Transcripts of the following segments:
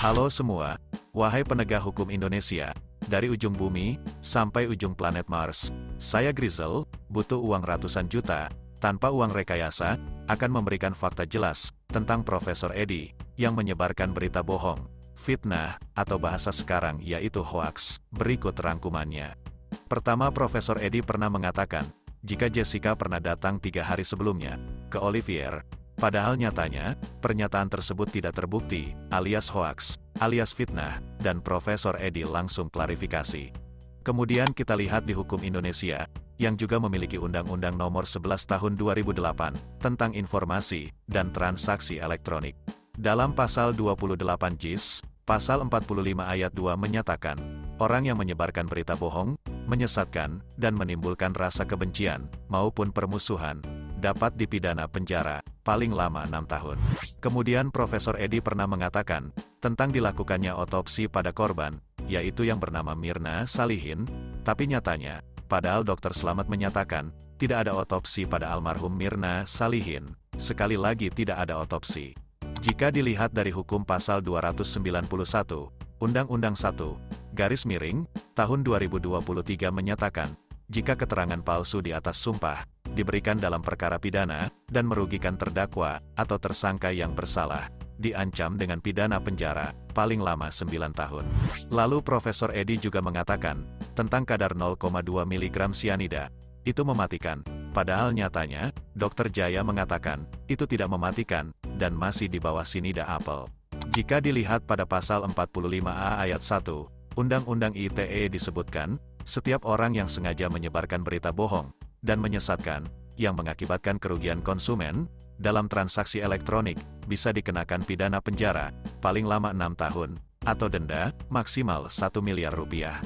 Halo semua, wahai penegak hukum Indonesia, dari ujung bumi sampai ujung planet Mars. Saya Grizel, butuh uang ratusan juta, tanpa uang rekayasa, akan memberikan fakta jelas tentang Profesor Edi yang menyebarkan berita bohong, fitnah, atau bahasa sekarang yaitu hoaks. Berikut rangkumannya. Pertama, Profesor Edi pernah mengatakan, jika Jessica pernah datang 3 hari sebelumnya ke Olivier, padahal nyatanya, pernyataan tersebut tidak terbukti, alias hoaks, alias fitnah, dan Profesor Edi langsung klarifikasi. Kemudian kita lihat di hukum Indonesia, yang juga memiliki Undang-Undang Nomor 11 Tahun 2008, tentang informasi dan transaksi elektronik. Dalam pasal 28 JIS, pasal 45 ayat 2 menyatakan, orang yang menyebarkan berita bohong, menyesatkan, dan menimbulkan rasa kebencian, maupun permusuhan, dapat dipidana penjara, paling lama 6 tahun. Kemudian Profesor Edi pernah mengatakan, tentang dilakukannya otopsi pada korban, yaitu yang bernama Mirna Salihin, tapi nyatanya, padahal dokter selamat menyatakan, tidak ada otopsi pada almarhum Mirna Salihin, sekali lagi tidak ada otopsi. Jika dilihat dari hukum pasal 291, Undang-Undang 1, garis miring, tahun 2023 menyatakan, jika keterangan palsu di atas sumpah, diberikan dalam perkara pidana, dan merugikan terdakwa, atau tersangka yang bersalah, diancam dengan pidana penjara, paling lama 9 tahun. Lalu Profesor Edi juga mengatakan, tentang kadar 0,2 mg sianida, itu mematikan, padahal nyatanya, Dr. Jaya mengatakan, itu tidak mematikan, dan masih di bawah sinida apel. Jika dilihat pada pasal 45A ayat 1, Undang-Undang ITE disebutkan, setiap orang yang sengaja menyebarkan berita bohong, dan menyesatkan, yang mengakibatkan kerugian konsumen, dalam transaksi elektronik, bisa dikenakan pidana penjara, paling lama 6 tahun, atau denda, maksimal 1 miliar rupiah.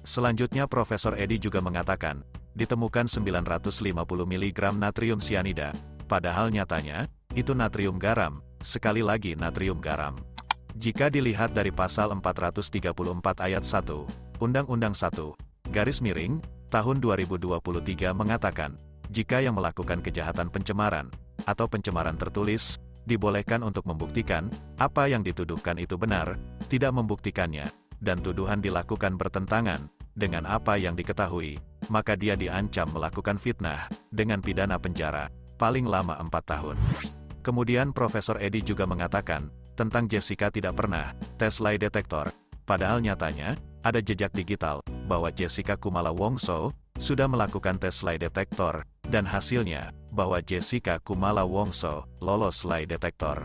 Selanjutnya Profesor Edi juga mengatakan, ditemukan 950 mg natrium sianida, padahal nyatanya, itu natrium garam, sekali lagi natrium garam. Jika dilihat dari pasal 434 ayat 1, Undang-Undang 1, garis miring, tahun 2023 mengatakan, jika yang melakukan kejahatan pencemaran, atau pencemaran tertulis, dibolehkan untuk membuktikan, apa yang dituduhkan itu benar, tidak membuktikannya, dan tuduhan dilakukan bertentangan, dengan apa yang diketahui, maka dia diancam melakukan fitnah, dengan pidana penjara, paling lama 4 tahun. Kemudian Profesor Edi juga mengatakan, tentang Jessica tidak pernah tes lie detektor, padahal nyatanya, ada jejak digital, bahwa Jessica Kumala Wongso, sudah melakukan tes lie detektor, dan hasilnya, bahwa Jessica Kumala Wongso, lolos lie detektor.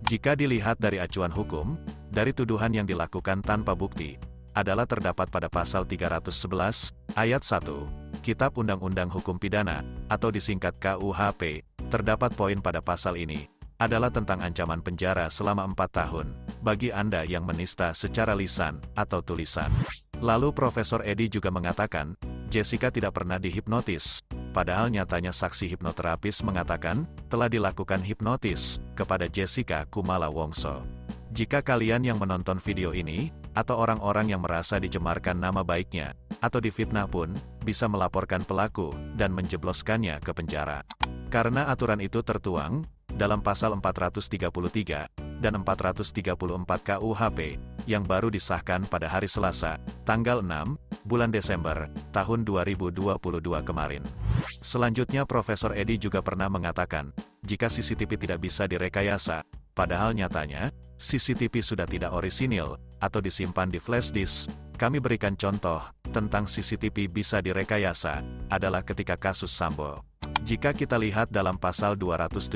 Jika dilihat dari acuan hukum, dari tuduhan yang dilakukan tanpa bukti, adalah terdapat pada pasal 311, ayat 1, Kitab Undang-Undang Hukum Pidana, atau disingkat KUHP, terdapat poin pada pasal ini, adalah tentang ancaman penjara selama 4 tahun, bagi Anda yang menista secara lisan, atau tulisan. Lalu Profesor Edi juga mengatakan, Jessica tidak pernah dihipnotis, padahal nyatanya saksi hipnoterapis mengatakan, telah dilakukan hipnotis, kepada Jessica Kumala Wongso. Jika kalian yang menonton video ini, atau orang-orang yang merasa dicemarkan nama baiknya, atau difitnah pun, bisa melaporkan pelaku, dan menjebloskannya ke penjara. Karena aturan itu tertuang, dalam pasal 433, dan 434 KUHP, yang baru disahkan pada hari Selasa, tanggal 6, bulan Desember, tahun 2022 kemarin. Selanjutnya Profesor Edi juga pernah mengatakan, jika CCTV tidak bisa direkayasa, padahal nyatanya, CCTV sudah tidak orisinil, atau disimpan di flash disk. Kami berikan contoh, tentang CCTV bisa direkayasa, adalah ketika kasus Sambo. Jika kita lihat dalam pasal 278,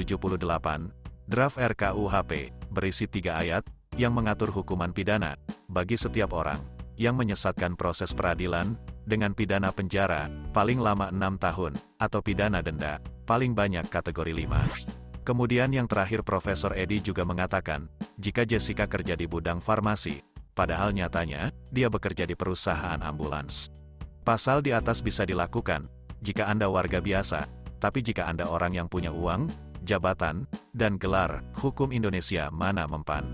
draft RKUHP, berisi 3 ayat, yang mengatur hukuman pidana, bagi setiap orang, yang menyesatkan proses peradilan, dengan pidana penjara, paling lama 6 tahun, atau pidana denda, paling banyak kategori 5. Kemudian yang terakhir Profesor Edi juga mengatakan, jika Jessica kerja di gudang farmasi, padahal nyatanya, dia bekerja di perusahaan ambulans. Pasal di atas bisa dilakukan, jika Anda warga biasa, tapi jika Anda orang yang punya uang, jabatan, dan gelar, hukum Indonesia mana mempan.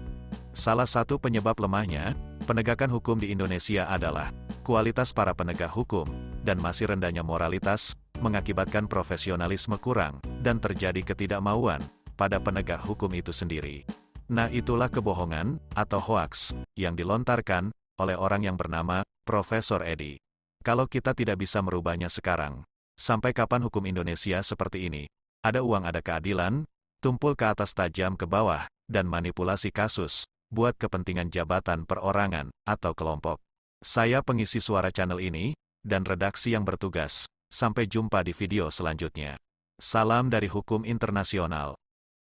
Salah satu penyebab lemahnya, penegakan hukum di Indonesia adalah, kualitas para penegak hukum, dan masih rendahnya moralitas, mengakibatkan profesionalisme kurang, dan terjadi ketidakmauan, pada penegak hukum itu sendiri. Nah, itulah kebohongan atau hoaks yang dilontarkan oleh orang yang bernama Profesor Edi. Kalau kita tidak bisa merubahnya sekarang, sampai kapan hukum Indonesia seperti ini? Ada uang, ada keadilan, tumpul ke atas tajam ke bawah, dan manipulasi kasus, buat kepentingan jabatan perorangan atau kelompok. Saya pengisi suara channel ini, dan redaksi yang bertugas. Sampai jumpa di video selanjutnya. Salam dari Hukum Internasional.